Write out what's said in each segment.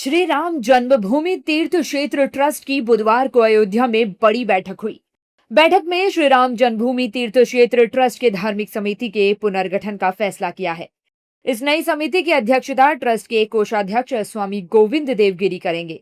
श्री राम जन्मभूमि तीर्थ क्षेत्र ट्रस्ट की बुधवार को अयोध्या में बड़ी बैठक हुई। बैठक में श्री राम जन्मभूमि तीर्थ क्षेत्र ट्रस्ट के धार्मिक समिति के पुनर्गठन का फैसला किया है। इस नई समिति की अध्यक्षता ट्रस्ट के कोषाध्यक्ष स्वामी गोविंद देवगिरी करेंगे।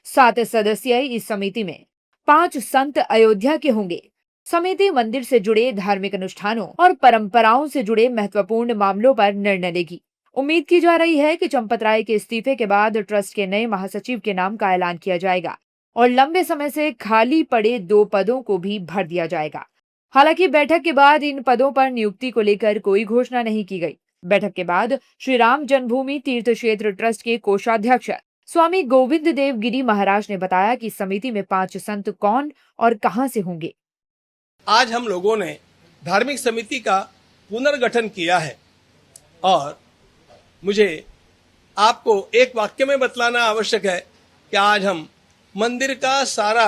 7 सदस्यीय इस समिति में 5 संत अयोध्या के होंगे। समिति मंदिर से जुड़े धार्मिक अनुष्ठानों और परंपराओं से जुड़े महत्वपूर्ण मामलों पर निर्णय लेगी। उम्मीद की जा रही है कि चंपत राय के इस्तीफे के बाद ट्रस्ट के नए महासचिव के नाम का ऐलान किया जाएगा और लंबे समय से खाली पड़े 2 पदों को भी भर दिया जाएगा। हालांकि बैठक के बाद इन पदों पर नियुक्ति को लेकर कोई घोषणा नहीं की गई। बैठक के बाद श्री राम जन्मभूमि तीर्थ क्षेत्र ट्रस्ट के कोषाध्यक्ष स्वामी गोविंद देव गिरी महाराज ने बताया कि समिति में 5 संत कौन और कहां से होंगे। आज हम लोगों ने धार्मिक समिति का पुनर्गठन किया है और मुझे आपको एक वाक्य में बतलाना आवश्यक है कि आज हम मंदिर का सारा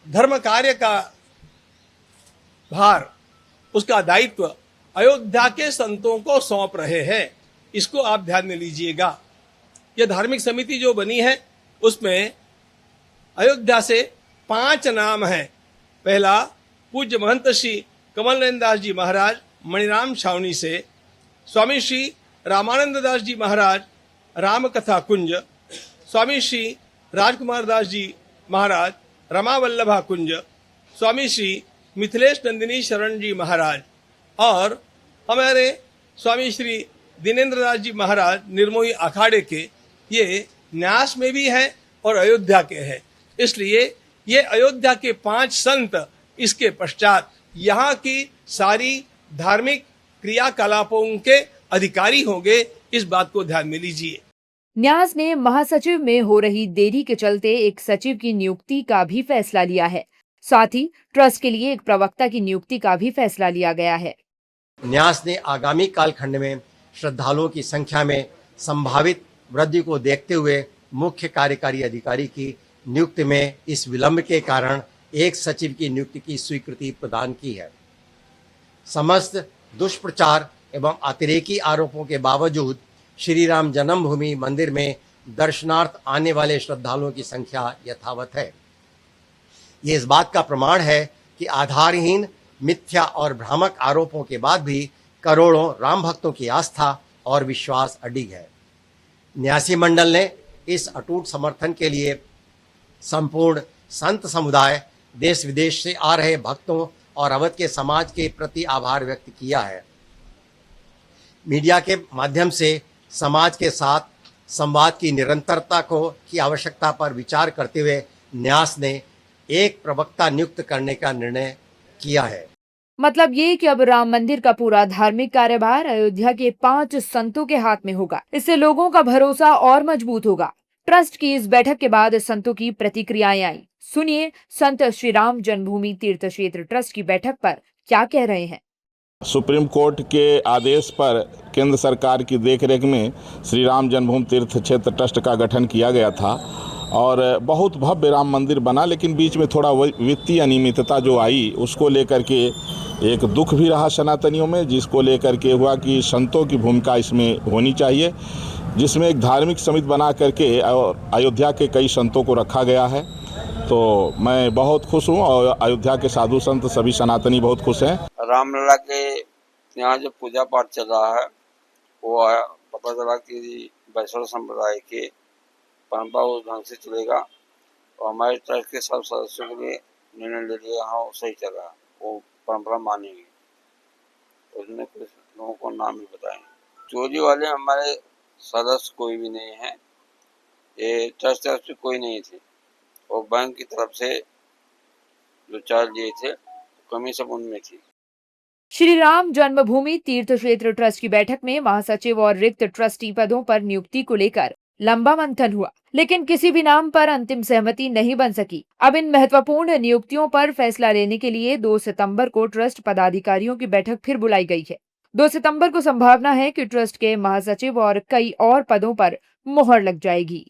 धर्म कार्य का भार, उसका दायित्व अयोध्या के संतों को सौंप रहे हैं। इसको आप ध्यान में लीजिएगा। यह धार्मिक समिति जो बनी है उसमें अयोध्या से 5 नाम हैं। पहला, पूज्य महंत श्री कमल नयन दास जी महाराज मणिराम छावनी से, स्वामी श्री रामानंद दास जी महाराज राम कथा कुंज, स्वामी श्री राजकुमार दास जी महाराज रमा वल्लभा कुंज, स्वामी श्री मिथिलेश नंदिनी शरण जी महाराज और हमारे स्वामी श्री दिनेन्द्र दास जी महाराज निर्मोही अखाड़े के, ये न्यास में भी हैं और अयोध्या के हैं। इसलिए ये अयोध्या के 5 संत, इसके पश्चात यहाँ की सारी धार्मिक क्रियाकलापों के अधिकारी होंगे। इस बात को ध्यान में लीजिए। न्यास ने महासचिव में हो रही देरी के चलते एक सचिव की नियुक्ति का भी फैसला लिया है। साथ ही ट्रस्ट के लिए एक प्रवक्ता की नियुक्ति का भी फैसला लिया गया है। न्यास ने आगामी कालखंड में श्रद्धालुओं की संख्या में संभावित वृद्धि को देखते हुए मुख्य कार्यकारी अधिकारी की नियुक्ति में इस विलंब के कारण एक सचिव की नियुक्ति की स्वीकृति प्रदान की है। समस्त दुष्प्रचार एवं अतिरेकी आरोपों के बावजूद श्री राम जन्मभूमि मंदिर में दर्शनार्थ आने वाले श्रद्धालुओं की संख्या यथावत है। ये इस बात का प्रमाण है कि आधारहीन, मिथ्या और भ्रामक आरोपों के बाद भी करोड़ों राम भक्तों की आस्था और विश्वास अडिग है। न्यासी मंडल ने इस अटूट समर्थन के लिए संपूर्ण संत समुदाय, देश विदेश से आ रहे भक्तों और अवध के समाज के प्रति आभार व्यक्त किया है। मीडिया के माध्यम से समाज के साथ संवाद की निरंतरता की आवश्यकता पर विचार करते हुए न्यास ने एक प्रवक्ता नियुक्त करने का निर्णय किया है। मतलब ये कि अब राम मंदिर का पूरा धार्मिक कार्यभार अयोध्या के 5 संतों के हाथ में होगा। इससे लोगों का भरोसा और मजबूत होगा। ट्रस्ट की इस बैठक के बाद संतों की प्रतिक्रियाएं आई। सुनिए संत श्री राम जन्मभूमि तीर्थ क्षेत्र ट्रस्ट की बैठक पर क्या कह रहे हैं। सुप्रीम कोर्ट के आदेश पर केंद्र सरकार की देखरेख में श्री राम जन्मभूमि तीर्थ क्षेत्र ट्रस्ट का गठन किया गया था और बहुत भव्य राम मंदिर बना, लेकिन बीच में थोड़ा वित्तीय अनियमितता जो आई उसको लेकर के एक दुख भी रहा सनातनियों में, जिसको लेकर के हुआ कि संतों की भूमिका इसमें होनी चाहिए, जिसमें एक धार्मिक समिति बना करके अयोध्या के कई संतों को रखा गया है। तो मैं बहुत खुश हूँ और अयोध्या के साधु संत सभी सनातनी बहुत खुश हैं। रामलला के यहाँ जो पूजा पाठ चल रहा है वो पता चला कि वैष्णव संप्रदाय के परंपरा उस ढंग से चलेगा और हमारे ट्रस्ट के सब सदस्यों के लिए निर्णय ले लिया। हाँ, वो सही चल रहा है, वो परंपरा मानेंगे। उसमें कुछ लोगों को नाम भी बताए। चोरी वाले हमारे सदस्य कोई भी नहीं है, ये ट्रस्ट से कोई नहीं थे और बैंक की तरफ से जो चार्ज लिए थे कमी सब उनमें थी। श्री राम जन्मभूमि तीर्थ क्षेत्र ट्रस्ट की बैठक में महासचिव और रिक्त ट्रस्टी पदों पर नियुक्ति को लेकर लंबा मंथन हुआ, लेकिन किसी भी नाम पर अंतिम सहमति नहीं बन सकी। अब इन महत्वपूर्ण नियुक्तियों पर फैसला लेने के लिए 2 सितंबर को ट्रस्ट पदाधिकारियों की बैठक फिर बुलाई गई है। 2 सितंबर को संभावना है कि ट्रस्ट के महासचिव और कई और पदों पर मुहर लग जाएगी।